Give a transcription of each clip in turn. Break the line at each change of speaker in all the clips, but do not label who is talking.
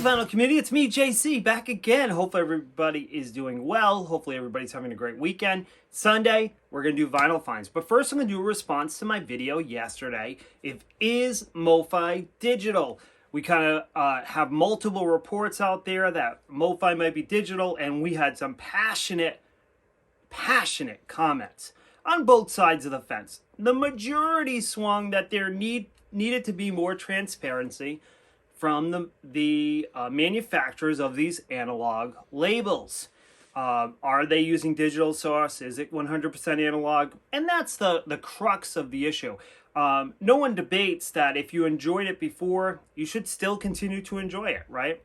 Vinyl community, it's me, JC, back again. Hopefully everybody is doing well. Hopefully everybody's having a great weekend. Sunday, we're going to do vinyl finds. But first, I'm going to do a response to my video yesterday. Is MOFI digital? We kind of have multiple reports out there that MOFI might be digital, and we had some passionate comments on both sides of the fence. The majority swung that there needed to be more transparency from the manufacturers of these analog labels. Are they using digital source? Is it 100% analog? And that's the crux of the issue. No one debates that if you enjoyed it before, you should still continue to enjoy it, right?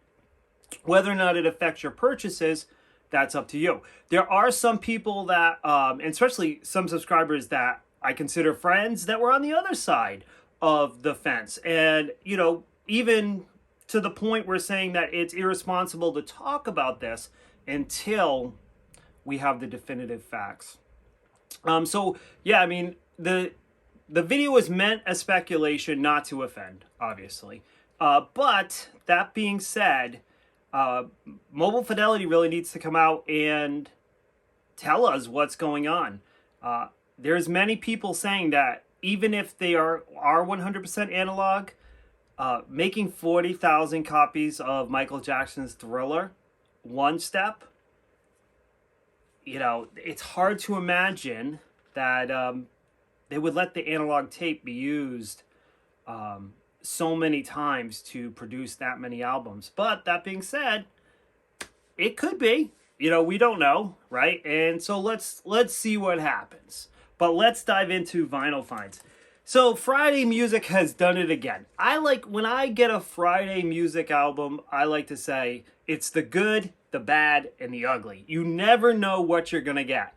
Whether or not it affects your purchases, that's up to you. There are some people that, and especially some subscribers that I consider friends, that were on the other side of the fence. And, you know, even to the point we're saying that it's irresponsible to talk about this until we have the definitive facts. So, yeah, I mean, the video was meant as speculation, not to offend, obviously. But that being said, Mobile Fidelity really needs to come out and tell us what's going on. There's many people saying that even if they are 100% analog, making 40,000 copies of Michael Jackson's Thriller, one step, you know, it's hard to imagine that they would let the analog tape be used so many times to produce that many albums. But that being said, it could be. You know, we don't know, right? And so let's see what happens. But let's dive into vinyl finds. So Friday Music has done it again. When I get a Friday Music album, I like to say it's the good, the bad, and the ugly. You never know what you're going to get.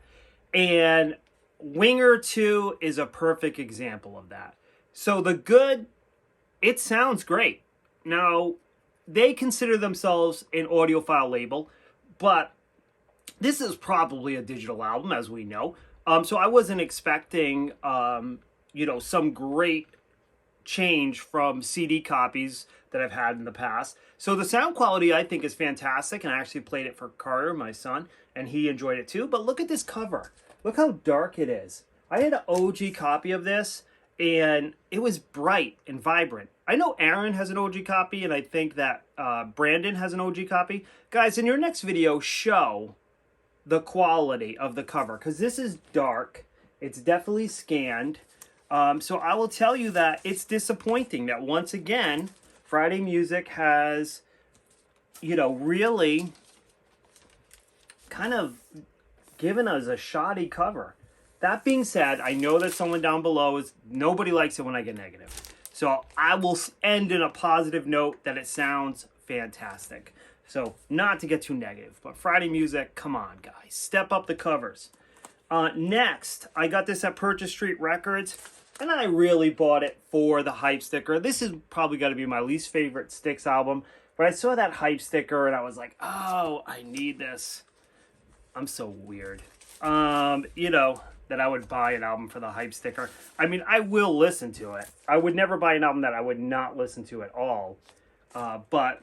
And Winger 2 is a perfect example of that. So the good, it sounds great. Now, they consider themselves an audiophile label, but this is probably a digital album, as we know. So I wasn't expecting, you know, some great change from CD copies that I've had in the past. So the sound quality, I think, is fantastic, and I actually played it for Carter, my son, and he enjoyed it too. But look at this cover. Look how dark it is. I had an OG copy of this, and it was bright and vibrant. I know Aaron has an OG copy, and I think that Brandon has an OG copy. Guys, in your next video, show the quality of the cover, because this is dark. It's definitely scanned. So I will tell you that it's disappointing that once again, Friday Music has, you know, really kind of given us a shoddy cover. That being said, I know that someone down below nobody likes it when I get negative. So I will end in a positive note that it sounds fantastic. So not to get too negative, but Friday Music, come on guys, step up the covers. Next, I got this at Purchase Street Records, and I really bought it for the hype sticker. This is probably got to be my least favorite Styx album, but I saw that hype sticker and I was like, oh, I need this. I'm so weird. You know, that I would buy an album for the hype sticker. I mean, I will listen to it. I would never buy an album that I would not listen to at all. But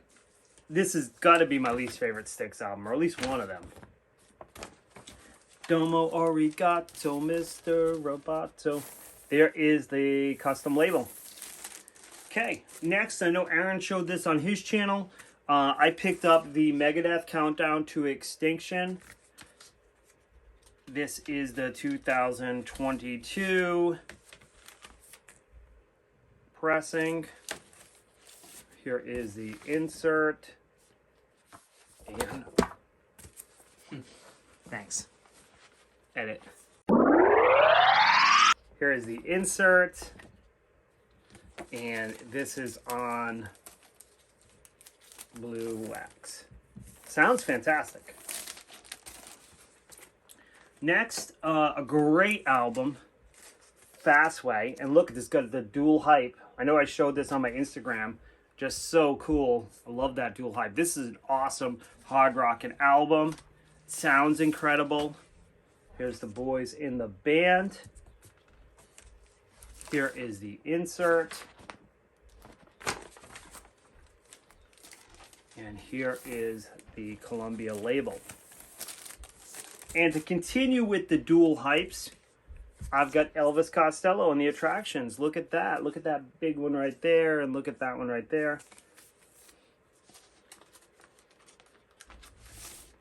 this has got to be my least favorite Styx album, or at least one of them. Domo arigato, Mr. Roboto. There is the custom label. Okay, next, I know Aaron showed this on his channel. I picked up the Megadeth Countdown to Extinction. This is the 2022 pressing. Here is the insert. And thanks. Edit. Here is the insert. And this is on blue wax. Sounds fantastic. Next, a great album, Fastway. And look, this got the dual hype. I know I showed this on my Instagram. Just so cool. I love that dual hype. This is an awesome hard rockin' album. Sounds incredible. Here's the boys in the band. Here is the insert. And here is the Columbia label. And to continue with the dual hypes, I've got Elvis Costello and the Attractions. Look at that. Look at that big one right there, and look at that one right there.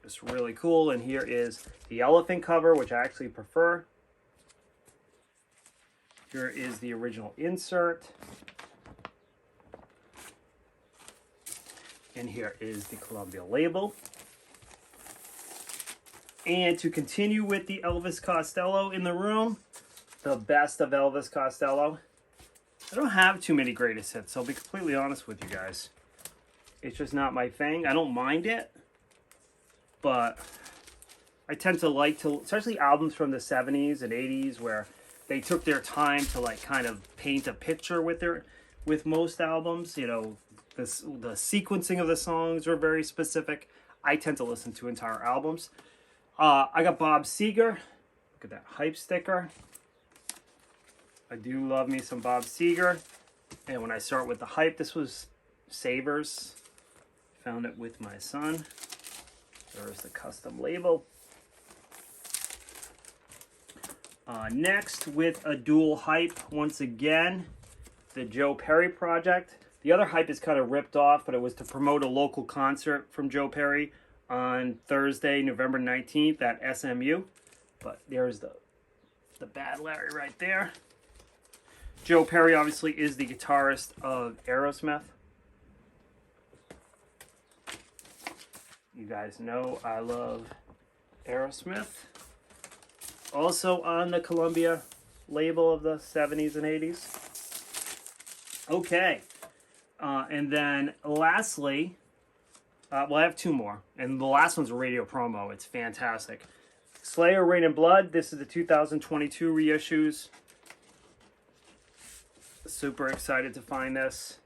It's really cool. And here is the elephant cover, which I actually prefer. Here is the original insert. And here is the Columbia label. And to continue with the Elvis Costello in the room, the best of Elvis Costello. I don't have too many greatest hits, so I'll be completely honest with you guys. It's just not my thing. I don't mind it, but I tend to like to, especially albums from the 70s and 80s where they took their time to like kind of paint a picture with most albums. You know, the sequencing of the songs are very specific. I tend to listen to entire albums. I got Bob Seger. Look at that hype sticker. I do love me some Bob Seger. And when I start with the hype, this was Savers. Found it with my son. There's the custom label. Next, with a dual hype, once again, the Joe Perry project. The other hype is kind of ripped off, but it was to promote a local concert from Joe Perry on Thursday, November 19th at SMU. But there's the Bad Larry right there. Joe Perry obviously is the guitarist of Aerosmith. You guys know I love Aerosmith. Also on the Columbia label of the 70s and 80s. Okay. And then lastly, well, I have two more. And the last one's a radio promo. It's fantastic. Slayer, Rain and Blood. This is the 2022 reissues. Super excited to find this.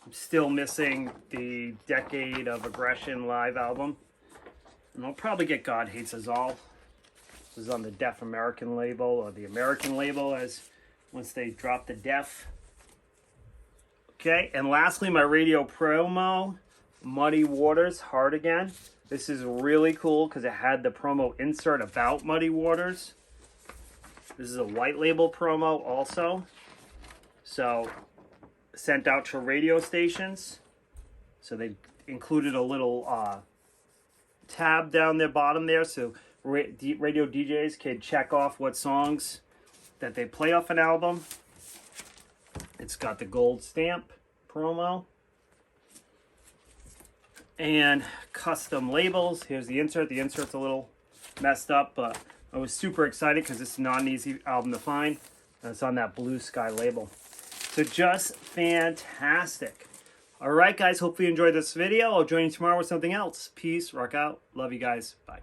I'm still missing the Decade of Aggression live album. And I'll probably get God Hates Us All. This is on the Deaf American label, or the American label, as once they drop the Deaf. Okay, and lastly, my radio promo, Muddy Waters, Hard Again. This is really cool because it had the promo insert about Muddy Waters. This is a white label promo also. So, sent out to radio stations. So they included a little tab down their bottom there, so radio DJs can check off what songs that they play off an album. It's got the gold stamp promo. And custom labels. Here's the insert. The insert's a little messed up, but I was super excited because it's not an easy album to find. And it's on that Blue Sky label. So just fantastic. All right, guys. Hopefully you enjoyed this video. I'll join you tomorrow with something else. Peace. Rock out. Love you guys. Bye.